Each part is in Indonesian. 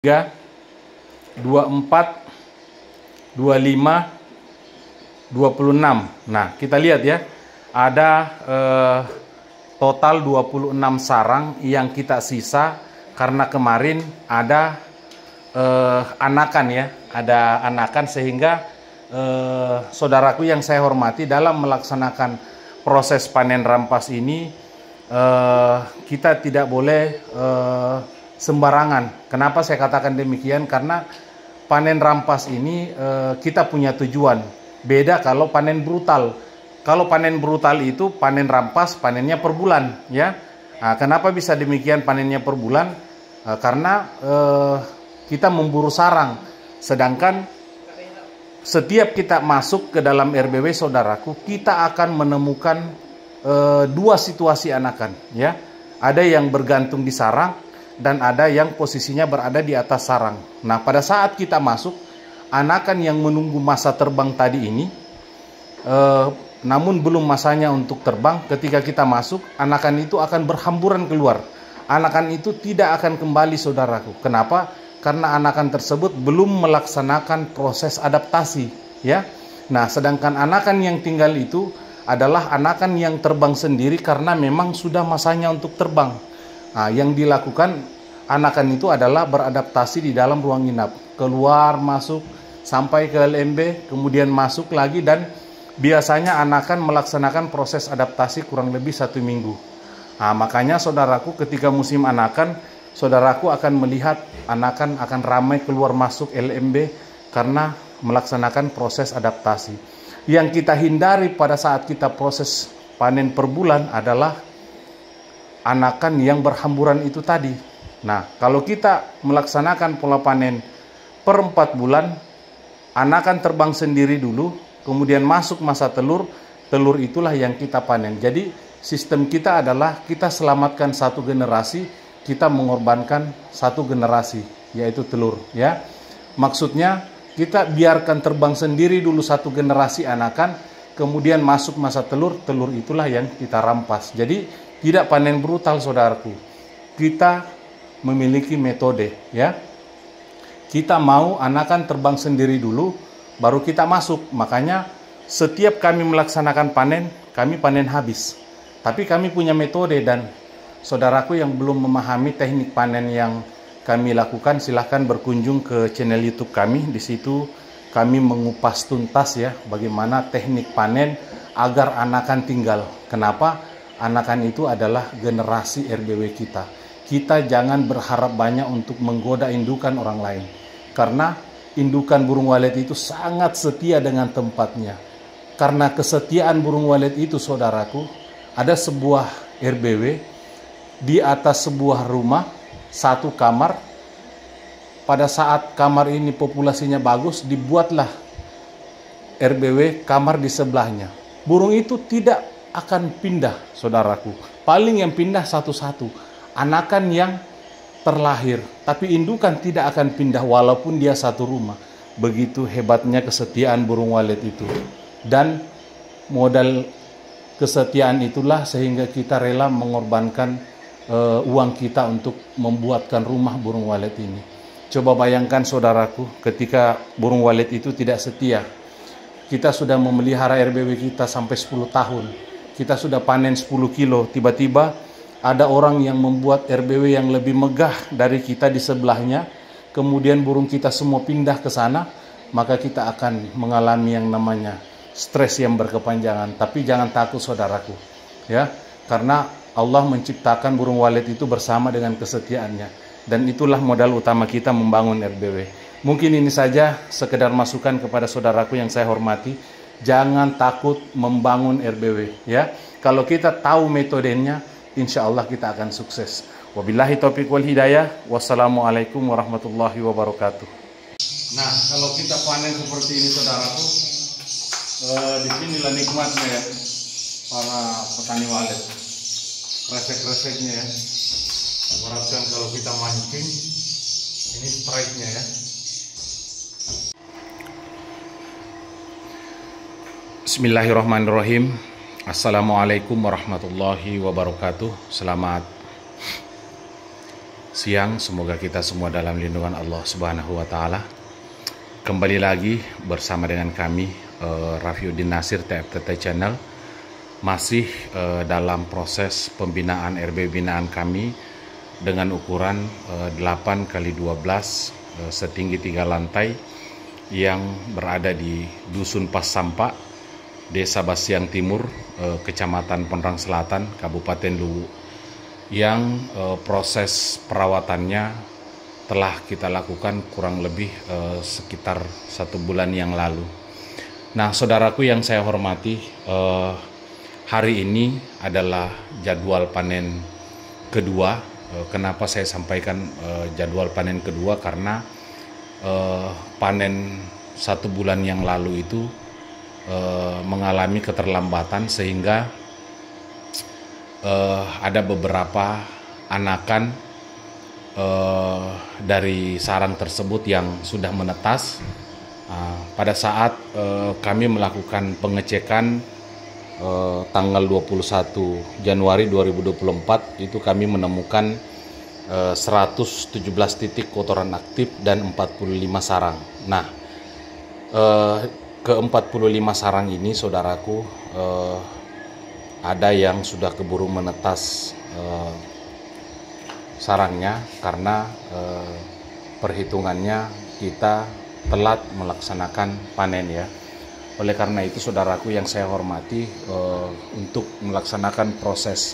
24, 25, 26. Nah, kita lihat ya, ada total 26 sarang yang kita sisa karena kemarin ada anakan ya, ada anakan, sehingga saudaraku yang saya hormati, dalam melaksanakan proses panen rampas ini kita tidak boleh sembarangan. Kenapa saya katakan demikian? Karena panen rampas ini kita punya tujuan. Beda kalau panen brutal. Kalau panen brutal itu panen rampas, panennya per bulan ya. Nah, kenapa bisa demikian panennya per bulan? Karena kita memburu sarang. Sedangkan setiap kita masuk ke dalam RBW saudaraku, kita akan menemukan dua situasi anakan ya. Ada yang bergantung di sarang dan ada yang posisinya berada di atas sarang. Nah, pada saat kita masuk, anakan yang menunggu masa terbang tadi ini, namun belum masanya untuk terbang, ketika kita masuk, anakan itu akan berhamburan keluar. Anakan itu tidak akan kembali saudaraku. Kenapa? Karena anakan tersebut belum melaksanakan proses adaptasi ya. Nah, sedangkan anakan yang tinggal itu adalah anakan yang terbang sendiri karena memang sudah masanya untuk terbang. Nah, yang dilakukan anakan itu adalah beradaptasi di dalam ruang inap, keluar masuk sampai ke LMB, kemudian masuk lagi, dan biasanya anakan melaksanakan proses adaptasi kurang lebih 1 minggu. Nah, makanya saudaraku, ketika musim anakan, saudaraku akan melihat anakan akan ramai keluar masuk LMB karena melaksanakan proses adaptasi. Yang kita hindari pada saat kita proses panen per bulan adalah anakan yang berhamburan itu tadi. Nah, kalau kita melaksanakan pola panen per 4 bulan, anakan terbang sendiri dulu, kemudian masuk masa telur, telur itulah yang kita panen. Jadi sistem kita adalah kita selamatkan satu generasi, kita mengorbankan satu generasi, yaitu telur ya. Maksudnya kita biarkan terbang sendiri dulu satu generasi anakan, kemudian masuk masa telur, telur itulah yang kita rampas. Jadi tidak panen brutal saudaraku. Kita memiliki metode ya. Kita mau anakan terbang sendiri dulu, baru kita masuk. Makanya setiap kami melaksanakan panen, kami panen habis. Tapi kami punya metode, dan saudaraku yang belum memahami teknik panen yang kami lakukan, silahkan berkunjung ke channel YouTube kami. Di situ kami mengupas tuntas ya bagaimana teknik panen agar anakan tinggal. Kenapa? Anakan itu adalah generasi RBW kita. Kita jangan berharap banyak untuk menggoda indukan orang lain. Karena indukan burung walet itu sangat setia dengan tempatnya. Karena kesetiaan burung walet itu saudaraku, ada sebuah RBW di atas sebuah rumah, satu kamar. Pada saat kamar ini populasinya bagus, dibuatlah RBW kamar di sebelahnya. Burung itu tidak akan pindah saudaraku. Paling yang pindah satu-satu anakan yang terlahir, tapi indukan tidak akan pindah walaupun dia satu rumah. Begitu hebatnya kesetiaan burung walet itu. Dan modal kesetiaan itulah sehingga kita rela mengorbankan uang kita untuk membuatkan rumah burung walet ini. Coba bayangkan saudaraku, ketika burung walet itu tidak setia. Kita sudah memelihara RBW kita sampai 10 tahun. Kita sudah panen 10 kilo, tiba-tiba ada orang yang membuat RBW yang lebih megah dari kita di sebelahnya, kemudian burung kita semua pindah ke sana, maka kita akan mengalami yang namanya stres yang berkepanjangan. Tapi jangan takut saudaraku, ya, karena Allah menciptakan burung walet itu bersama dengan kesetiaannya, dan itulah modal utama kita membangun RBW. Mungkin ini saja sekedar masukan kepada saudaraku yang saya hormati. Jangan takut membangun RBW ya. Kalau kita tahu metodenya, insya Allah kita akan sukses. Wabillahi taufiq wal hidayah. Wassalamualaikum warahmatullahi wabarakatuh. Nah, kalau kita panen seperti ini saudaraku, disinilah nikmatnya ya para petani walet. Resek-reseknya ya. Harapkan kalau kita mancing, ini strike-nya ya. Bismillahirrahmanirrahim. Assalamualaikum warahmatullahi wabarakatuh. Selamat siang. Semoga kita semua dalam lindungan Allah Subhanahu wa taala. Kembali lagi bersama dengan kami Rafiuddin Nasir TFTT Channel. Masih dalam proses pembinaan RB binaan kami dengan ukuran 8x12 setinggi 3 lantai yang berada di Dusun Pas Sampak, Desa Basiang Timur, Kecamatan Penerang Selatan, Kabupaten Luwu, yang proses perawatannya telah kita lakukan kurang lebih sekitar 1 bulan yang lalu. Nah, saudaraku yang saya hormati, hari ini adalah jadwal panen kedua. Kenapa saya sampaikan jadwal panen kedua? Karena panen 1 bulan yang lalu itu mengalami keterlambatan sehingga ada beberapa anakan dari sarang tersebut yang sudah menetas. Pada saat kami melakukan pengecekan tanggal 21 Januari 2024 itu kami menemukan 117 titik kotoran aktif dan 45 sarang. Nah, ke 45 sarang ini saudaraku, ada yang sudah keburu menetas sarangnya karena perhitungannya kita telat melaksanakan panen ya. Oleh karena itu saudaraku yang saya hormati, untuk melaksanakan proses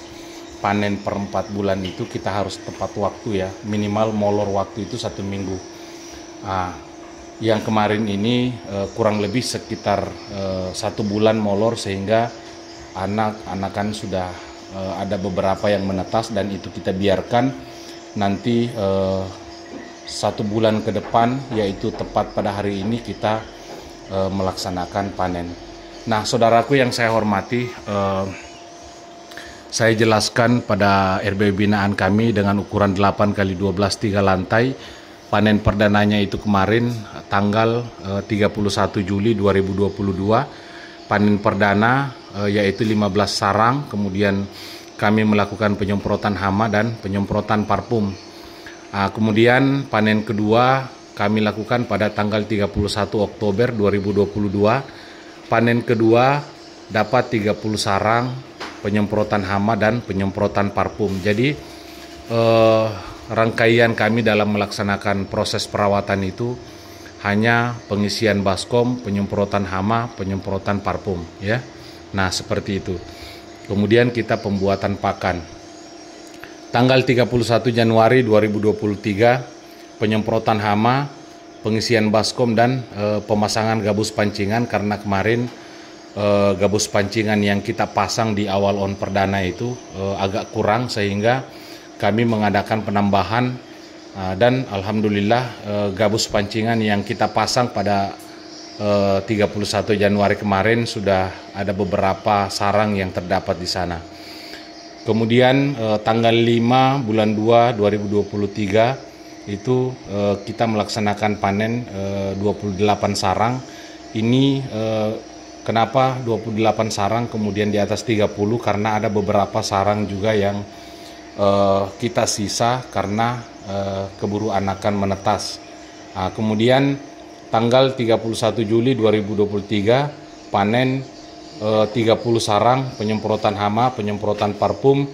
panen per 4 bulan itu kita harus tepat waktu ya, minimal molor waktu itu 1 minggu. Yang kemarin ini kurang lebih sekitar 1 bulan molor, sehingga anakan sudah ada beberapa yang menetas dan itu kita biarkan nanti 1 bulan ke depan, yaitu tepat pada hari ini kita melaksanakan panen. Nah, saudaraku yang saya hormati, saya jelaskan pada RB binaan kami dengan ukuran 8x12 3 lantai. Panen perdananya itu kemarin tanggal 31 Juli 2022. Panen perdana yaitu 15 sarang, kemudian kami melakukan penyemprotan hama dan penyemprotan parfum. Kemudian panen kedua kami lakukan pada tanggal 31 Oktober 2022. Panen kedua dapat 30 sarang, penyemprotan hama dan penyemprotan parfum. Jadi rangkaian kami dalam melaksanakan proses perawatan itu hanya pengisian baskom, penyemprotan hama, penyemprotan parfum ya. Nah, seperti itu. Kemudian kita pembuatan pakan. Tanggal 31 Januari 2023 penyemprotan hama, pengisian baskom dan pemasangan gabus pancingan, karena kemarin gabus pancingan yang kita pasang di awal on perdana itu agak kurang, sehingga kami mengadakan penambahan dan alhamdulillah gabus pancingan yang kita pasang pada 31 Januari kemarin sudah ada beberapa sarang yang terdapat di sana. Kemudian tanggal 5 bulan 2 2023 itu kita melaksanakan panen 28 sarang. Ini kenapa 28 sarang kemudian di atas 30? Karena ada beberapa sarang juga yang kita sisa karena keburu anakan menetas. Kemudian tanggal 31 Juli 2023 panen 30 sarang, penyemprotan hama, penyemprotan parfum.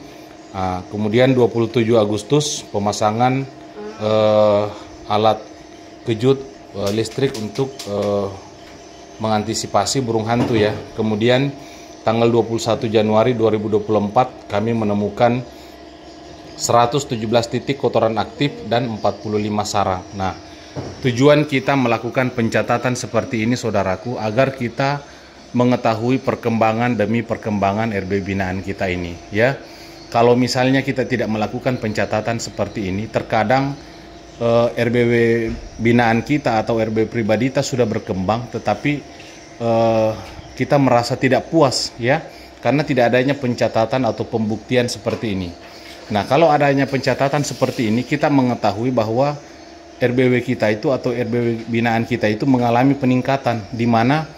Kemudian 27 Agustus pemasangan alat kejut listrik untuk mengantisipasi burung hantu ya. Kemudian tanggal 21 Januari 2024 kami menemukan 117 titik kotoran aktif dan 45 sarang. Nah, tujuan kita melakukan pencatatan seperti ini saudaraku, agar kita mengetahui perkembangan demi perkembangan RB binaan kita ini ya. Kalau misalnya kita tidak melakukan pencatatan seperti ini, terkadang RB binaan kita atau RB pribadi kita sudah berkembang, tetapi kita merasa tidak puas ya, karena tidak adanya pencatatan atau pembuktian seperti ini. Nah, kalau adanya pencatatan seperti ini, kita mengetahui bahwa RBW kita itu atau RBW binaan kita itu mengalami peningkatan, di mana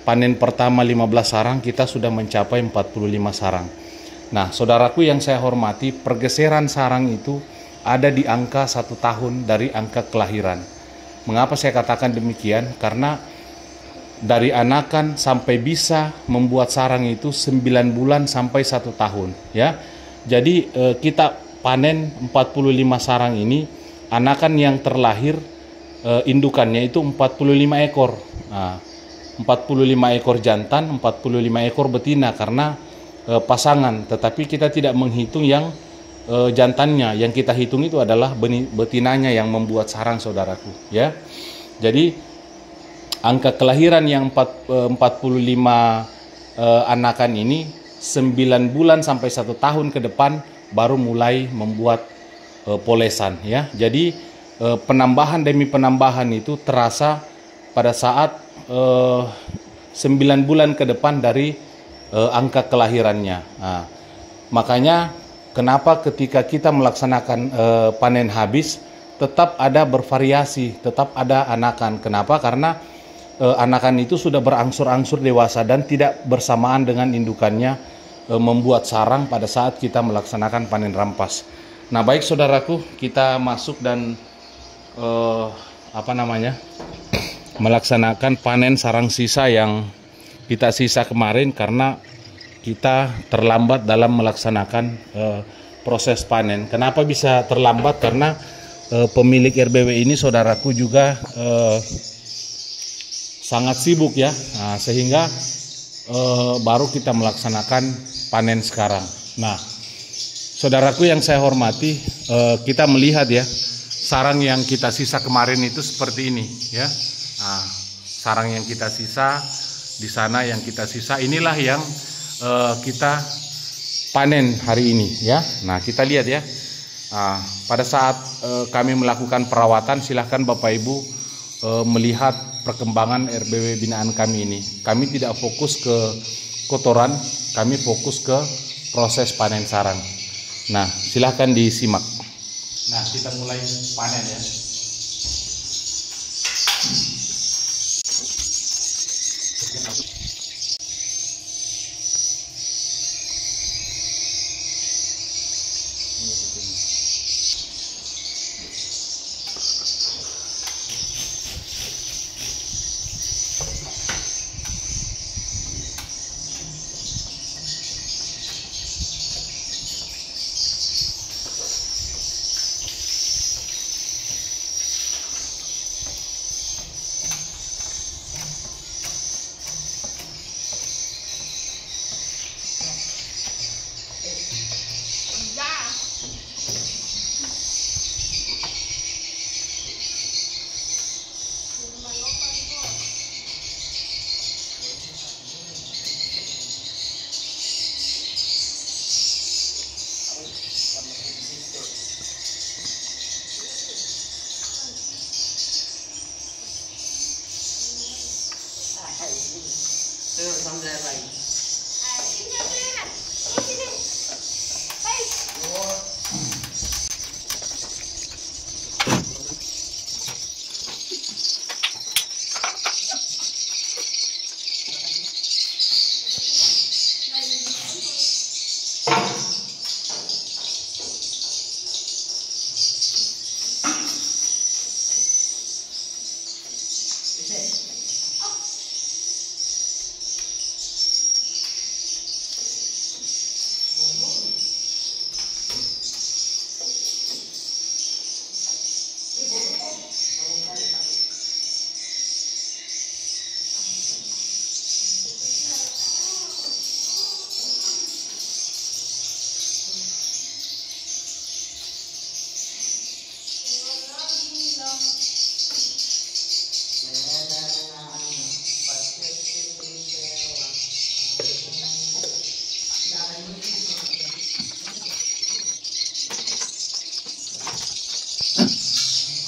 panen pertama 15 sarang kita sudah mencapai 45 sarang. Nah, saudaraku yang saya hormati, pergeseran sarang itu ada di angka 1 tahun dari angka kelahiran. Mengapa saya katakan demikian? Karena dari anakan sampai bisa membuat sarang itu 9 bulan sampai 1 tahun, ya. Jadi kita panen 45 sarang ini, anakan yang terlahir indukannya itu 45 ekor. Nah, 45 ekor jantan, 45 ekor betina karena pasangan, tetapi kita tidak menghitung yang jantannya. Yang kita hitung itu adalah betinanya yang membuat sarang, saudaraku, ya. Jadi angka kelahiran yang 45 anakan ini 9 bulan sampai 1 tahun ke depan baru mulai membuat polesan, ya. Jadi penambahan demi penambahan itu terasa pada saat 9 bulan ke depan dari angka kelahirannya. Nah, makanya kenapa ketika kita melaksanakan panen habis tetap ada bervariasi, tetap ada anakan. Kenapa? Karena anakan itu sudah berangsur-angsur dewasa dan tidak bersamaan dengan indukannya membuat sarang pada saat kita melaksanakan panen rampas. Nah, baik saudaraku, kita masuk dan melaksanakan panen sarang sisa yang kita sisa kemarin karena kita terlambat dalam melaksanakan proses panen. Kenapa bisa terlambat? Karena pemilik RBW ini, saudaraku, juga sangat sibuk, ya. Nah, sehingga baru kita melaksanakan panen sekarang. Nah, saudaraku yang saya hormati, kita melihat, ya, sarang yang kita sisa kemarin itu seperti ini, ya. Nah, sarang yang kita sisa di sana, yang kita sisa inilah yang kita panen hari ini, ya. Nah, kita lihat, ya. Nah, pada saat kami melakukan perawatan, silahkan Bapak Ibu melihat perkembangan RBW binaan kami ini. Kami tidak fokus ke kotoran, kami fokus ke proses panen sarang. Nah, silahkan disimak. Nah, kita mulai panen, ya.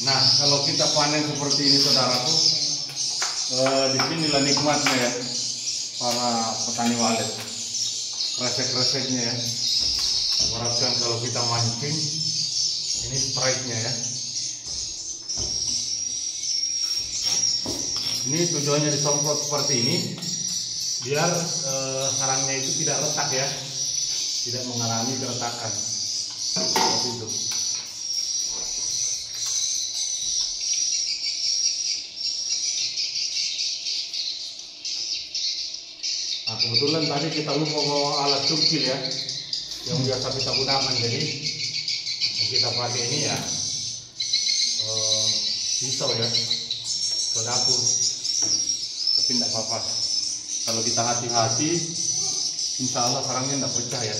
Nah, kalau kita panen seperti ini, saudaraku, disinilah nikmatnya, ya, para petani walet. Kresek-kreseknya, ya. Harapkan kalau kita mancing, ini strike-nya, ya. Ini tujuannya disemprot seperti ini, biar sarangnya itu tidak retak, ya, tidak mengalami keretakan. Seperti itu. kebetulan tadi kita lupa bawa alat cukil ya, yang biasa kita gunakan. Jadi yang kita pakai ini ya pisau ya, ke dapur. Tapi tidak apa-apa. Kalau kita hati-hati, insya Allah sarangnya tidak pecah ya.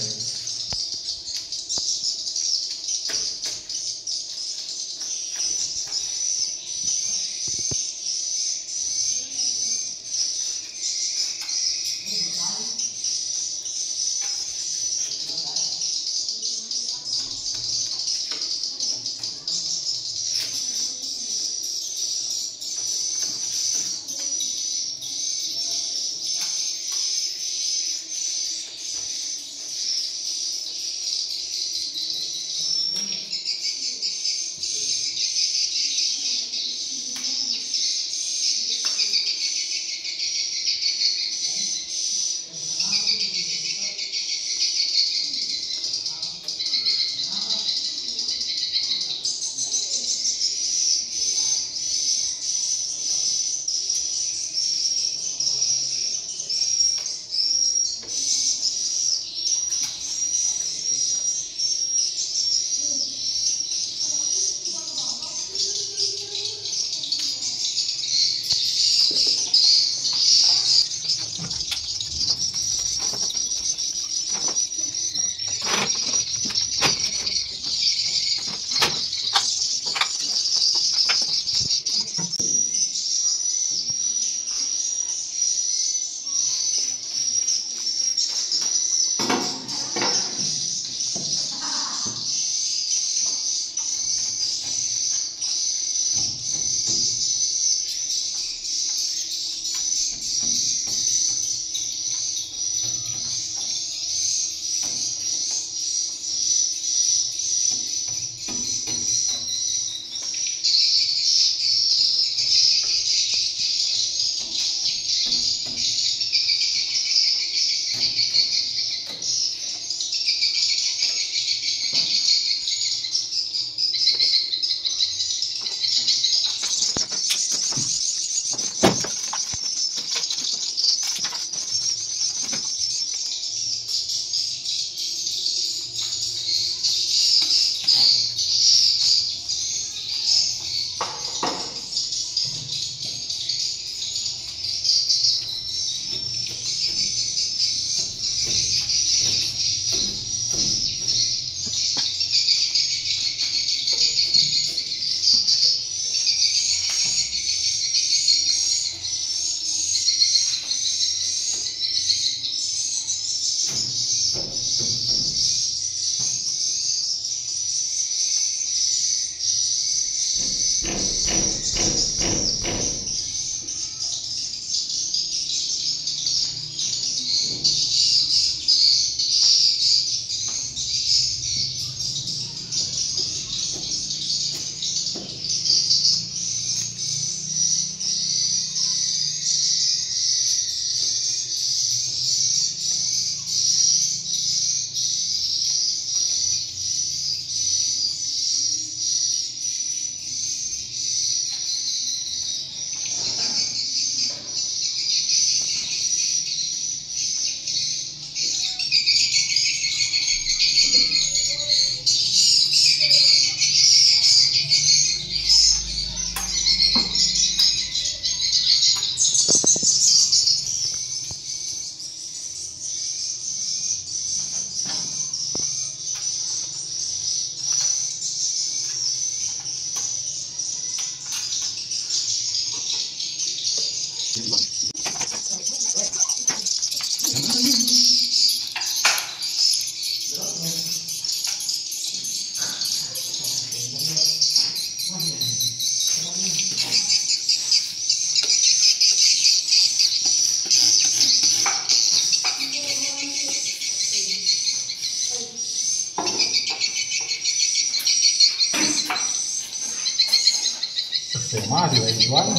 Mari Ridwan,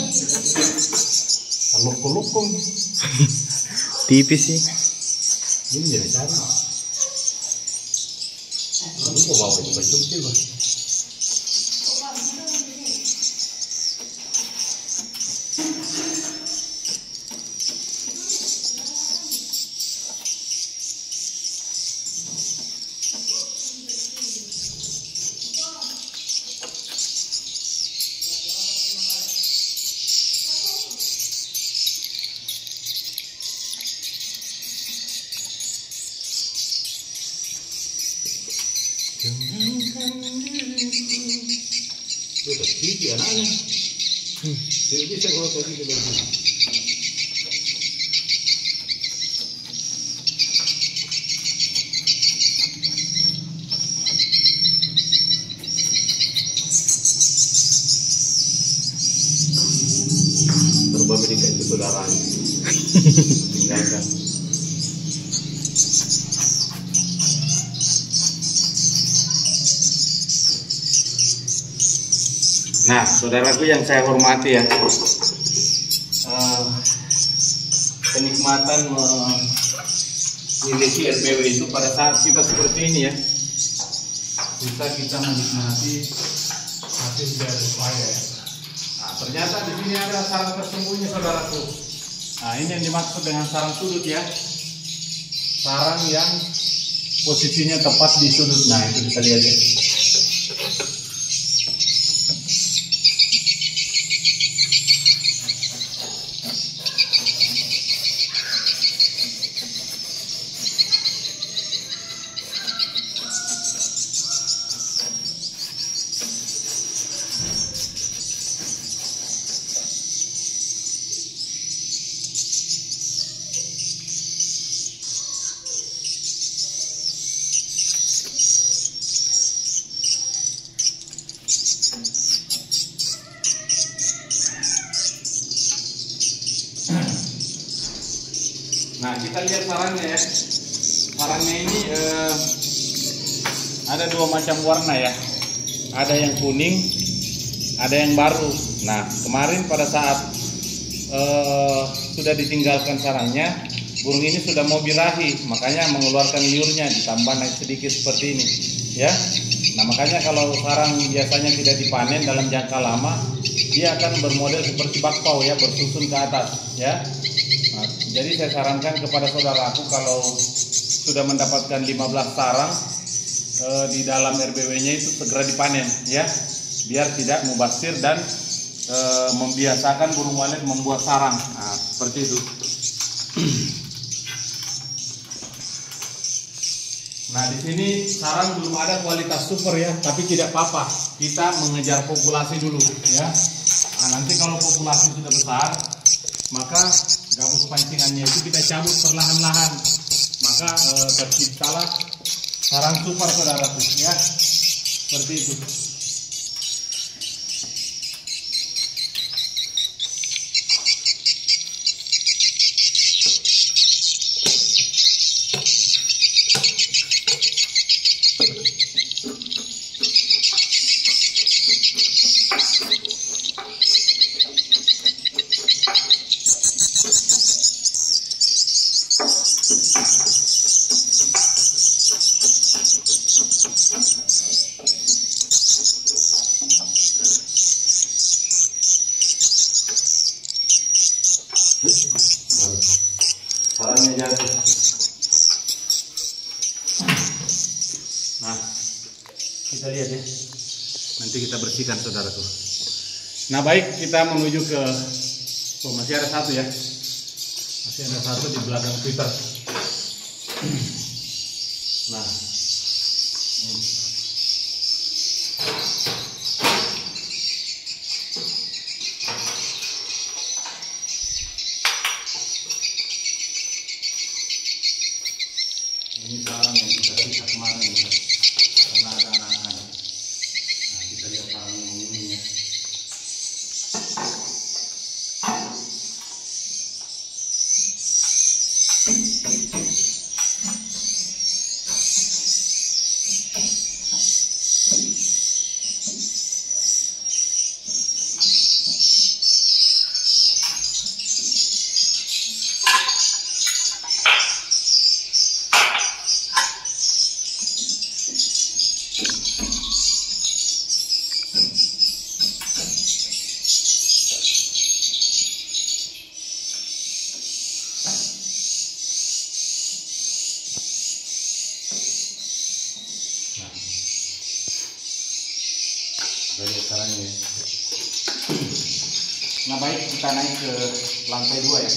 lukung tipis sih. Ini jadi cari. Lalu kau bawa itu baju kecil bah. Kecil anaknya. Jadi bisa kalau kayak gitu begini. Terbabit itu saudaranya. Tinggalkan. Nah, saudaraku yang saya hormati ya, kenikmatan memiliki RBW itu pada saat kita seperti ini ya, kita menikmati hasil dari upaya ya. Nah, ternyata di sini ada sarang tersembunyi saudaraku. Nah, ini yang dimaksud dengan sarang sudut ya, sarang yang posisinya tepat di sudut. Nah, itu kita lihat ya. Nah, kita lihat sarangnya ya. Sarangnya ini ada dua macam warna ya. Ada yang kuning, ada yang baru. Nah, kemarin pada saat sudah ditinggalkan sarangnya, burung ini sudah mau birahi, makanya mengeluarkan liurnya, ditambah naik sedikit seperti ini ya. Nah, makanya kalau sarang biasanya tidak dipanen dalam jangka lama, dia akan bermodel seperti bakpao ya, bersusun ke atas ya. Nah, jadi saya sarankan kepada saudaraku kalau sudah mendapatkan 15 sarang di dalam RBW-nya itu segera dipanen ya, biar tidak mubazir dan membiasakan burung walet membuat sarang. Nah, seperti itu. Nah, di sini sarang belum ada kualitas super ya, tapi tidak apa-apa. Kita mengejar populasi dulu ya. Nah, nanti kalau populasi sudah besar, maka gabus pancingannya itu kita cabut perlahan-lahan, maka terciptalah sarang super saudaraku ya, seperti itu. Sarangnya jatuh. Nah, kita lihat ya. Nanti kita bersihkan saudaraku. Nah, baik, kita menuju ke masih ada satu ya. Masih ada satu di belakang Twitter. Nah, ini sarang yang kita lihat kemarin ya, karena ada anak-anak. Nah, kita lihat sarang yang ini ya. Dari sarangnya ya. Nah, baik, kita naik ke lantai 2 ya.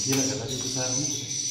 Gila kata tadi besar nih.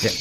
Ya.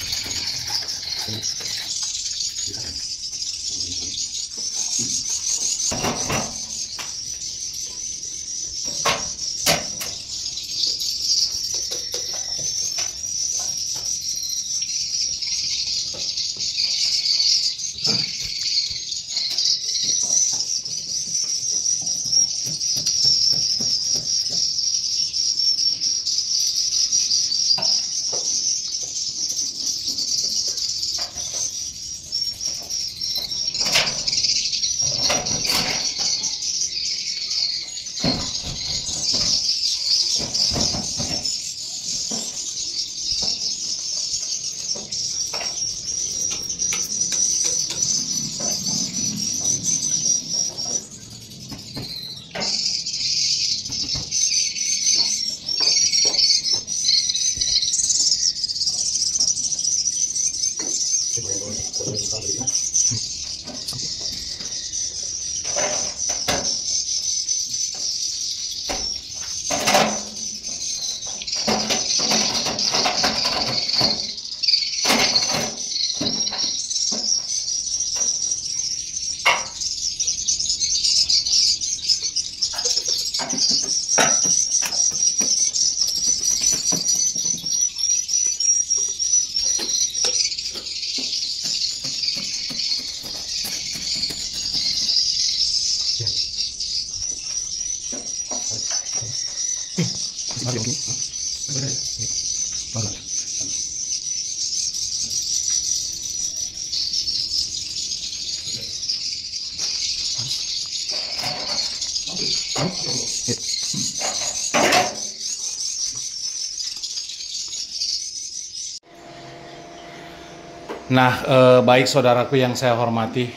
Nah, baik saudaraku yang saya hormati,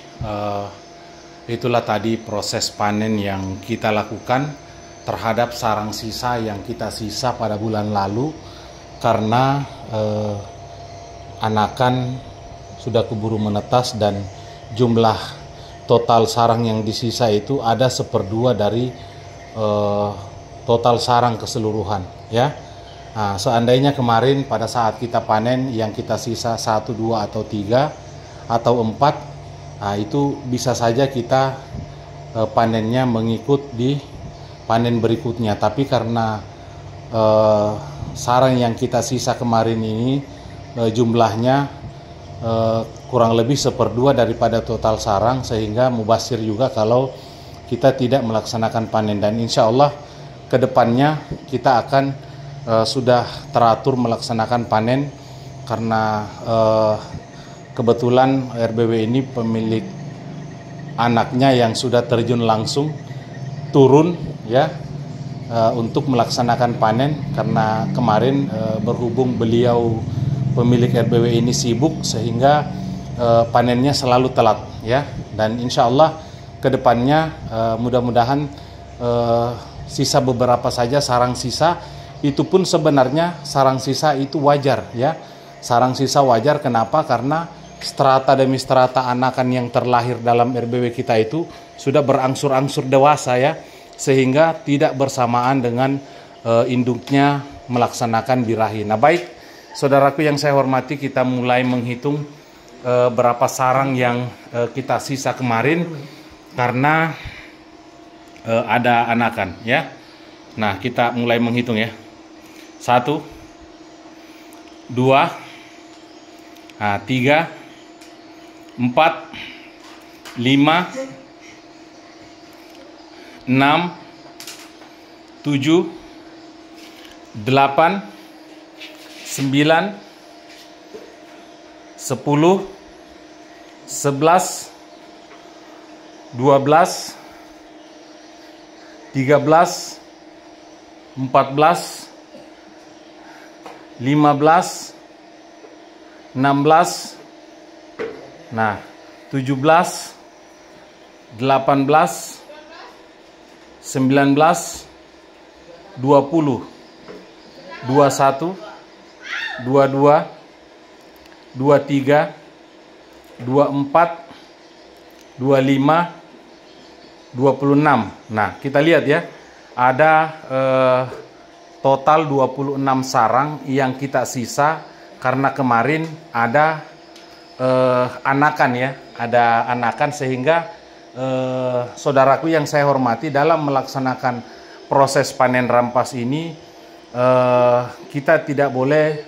itulah tadi proses panen yang kita lakukan terhadap sarang sisa yang kita sisa pada bulan lalu karena anakan sudah keburu menetas dan jumlah total sarang yang disisa itu ada 1/2 dari total sarang keseluruhan, ya. Nah, seandainya kemarin pada saat kita panen yang kita sisa 1, 2 atau 3 atau 4, nah itu bisa saja kita panennya mengikut di panen berikutnya. Tapi karena sarang yang kita sisa kemarin ini jumlahnya kurang lebih 1/2 daripada total sarang, sehingga mubasir juga kalau kita tidak melaksanakan panen. Dan insya Allah kedepannya kita akan sudah teratur melaksanakan panen karena kebetulan RBW ini pemilik anaknya yang sudah terjun langsung turun, ya, untuk melaksanakan panen karena kemarin berhubung beliau pemilik RBW ini sibuk sehingga panennya selalu telat, ya. Dan insya Allah kedepannya mudah-mudahan sisa beberapa saja sarang sisa. Itu pun sebenarnya sarang sisa itu wajar, ya. Sarang sisa wajar kenapa? Karena strata demi strata anakan yang terlahir dalam RBW kita itu sudah berangsur-angsur dewasa, ya. Sehingga tidak bersamaan dengan induknya melaksanakan birahi. Nah, baik saudaraku yang saya hormati, kita mulai menghitung berapa sarang yang kita sisa kemarin karena ada anakan, ya. Nah, kita mulai menghitung, ya. 1, 2, 3, 4, 5, 6, 7, 8, 9, 10, 11, 12, 13, 14, 15, 16, nah 17, 18, 19, 20, 21, 22, 23, 24, 25, 26. Nah, kita lihat, ya. Ada total 26 sarang yang kita sisa karena kemarin ada anakan, ya. Ada anakan sehingga saudaraku yang saya hormati, dalam melaksanakan proses panen rampas ini kita tidak boleh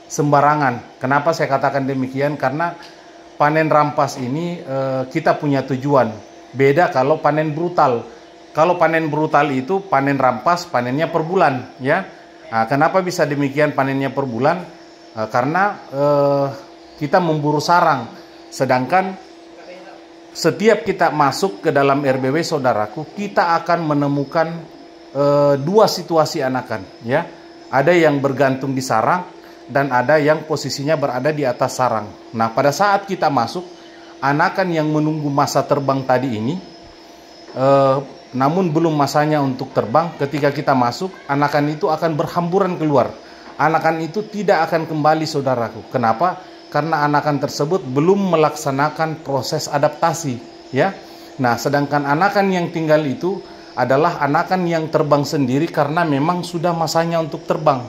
sembarangan. Kenapa saya katakan demikian? Karena panen rampas ini kita punya tujuan. Beda kalau panen brutal. Kalau panen brutal itu panen rampas, panennya per bulan, ya. Nah, kenapa bisa demikian panennya per bulan? Karena kita memburu sarang. Sedangkan setiap kita masuk ke dalam RBW saudaraku, kita akan menemukan dua situasi anakan, ya. Ada yang bergantung di sarang dan ada yang posisinya berada di atas sarang. Nah, pada saat kita masuk, anakan yang menunggu masa terbang tadi ini namun belum masanya untuk terbang, ketika kita masuk, anakan itu akan berhamburan keluar. Anakan itu tidak akan kembali saudaraku. Kenapa? Karena anakan tersebut belum melaksanakan proses adaptasi, ya. Nah, sedangkan anakan yang tinggal itu adalah anakan yang terbang sendiri karena memang sudah masanya untuk terbang.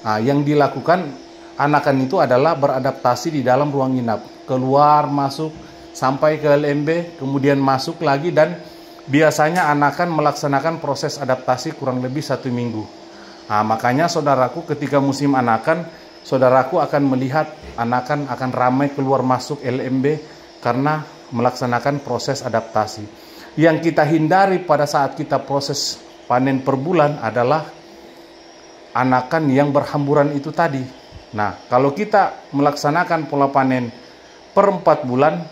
Nah, yang dilakukan anakan itu adalah beradaptasi di dalam ruang inap, keluar masuk sampai ke LMB, kemudian masuk lagi, dan biasanya anakan melaksanakan proses adaptasi kurang lebih 1 minggu. Nah, makanya saudaraku, ketika musim anakan, saudaraku akan melihat anakan akan ramai keluar masuk LMB karena melaksanakan proses adaptasi. Yang kita hindari pada saat kita proses panen per bulan adalah anakan yang berhamburan itu tadi. Nah, kalau kita melaksanakan pola panen per 4 bulan,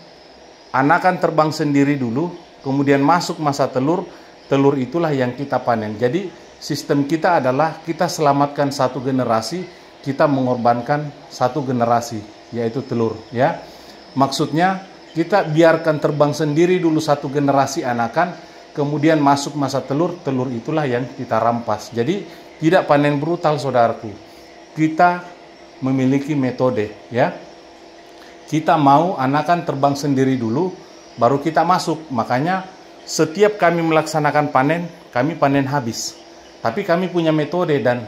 anakan terbang sendiri dulu, kemudian masuk masa telur, telur itulah yang kita panen. Jadi sistem kita adalah kita selamatkan satu generasi, kita mengorbankan satu generasi, yaitu telur, ya. Maksudnya kita biarkan terbang sendiri dulu satu generasi anakan, kemudian masuk masa telur, telur itulah yang kita rampas. Jadi tidak panen brutal, saudaraku. Kita memiliki metode, ya. Kita mau anakan terbang sendiri dulu, baru kita masuk. Makanya setiap kami melaksanakan panen, kami panen habis. Tapi kami punya metode, dan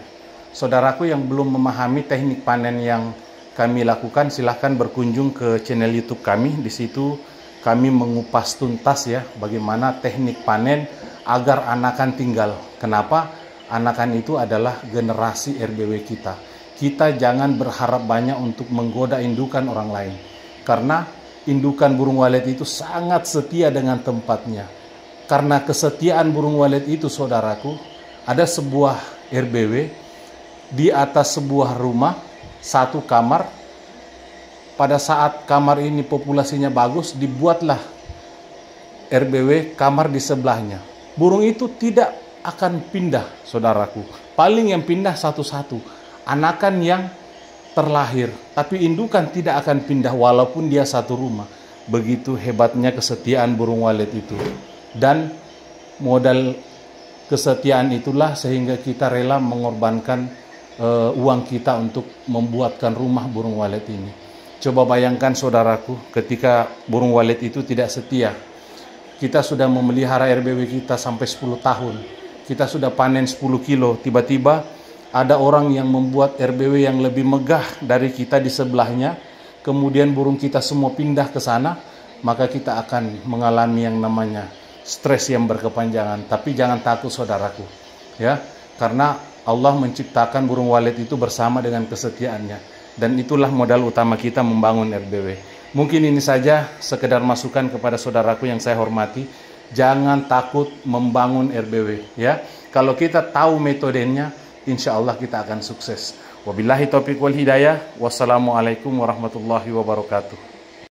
saudaraku yang belum memahami teknik panen yang kami lakukan, silahkan berkunjung ke channel YouTube kami. Di situ kami mengupas tuntas, ya, bagaimana teknik panen agar anakan tinggal. Kenapa? Anakan itu adalah generasi RBW kita. Kita jangan berharap banyak untuk menggoda indukan orang lain. Karena indukan burung walet itu sangat setia dengan tempatnya. Karena kesetiaan burung walet itu, saudaraku, ada sebuah RBW di atas sebuah rumah, satu kamar. Pada saat kamar ini populasinya bagus, dibuatlah RBW kamar di sebelahnya. Burung itu tidak akan pindah, saudaraku. Paling yang pindah satu-satu, anakan yang terlahir. Tapi indukan tidak akan pindah walaupun dia satu rumah. Begitu hebatnya kesetiaan burung walet itu. Dan modal kesetiaan itulah sehingga kita rela mengorbankan uang kita untuk membuatkan rumah burung walet ini. Coba bayangkan, saudaraku, ketika burung walet itu tidak setia. Kita sudah memelihara RBW kita sampai 10 tahun. Kita sudah panen 10 kilo. Tiba-tiba ada orang yang membuat RBW yang lebih megah dari kita di sebelahnya. Kemudian burung kita semua pindah ke sana. Maka kita akan mengalami yang namanya stres yang berkepanjangan. Tapi jangan takut, saudaraku, ya, karena Allah menciptakan burung walet itu bersama dengan kesetiaannya, dan itulah modal utama kita membangun RBW. Mungkin ini saja sekedar masukan kepada saudaraku yang saya hormati. Jangan takut membangun RBW, ya. Kalau kita tahu metodenya, insya Allah kita akan sukses. Wabillahi taufiq wal hidayah. Wassalamualaikum warahmatullahi wabarakatuh.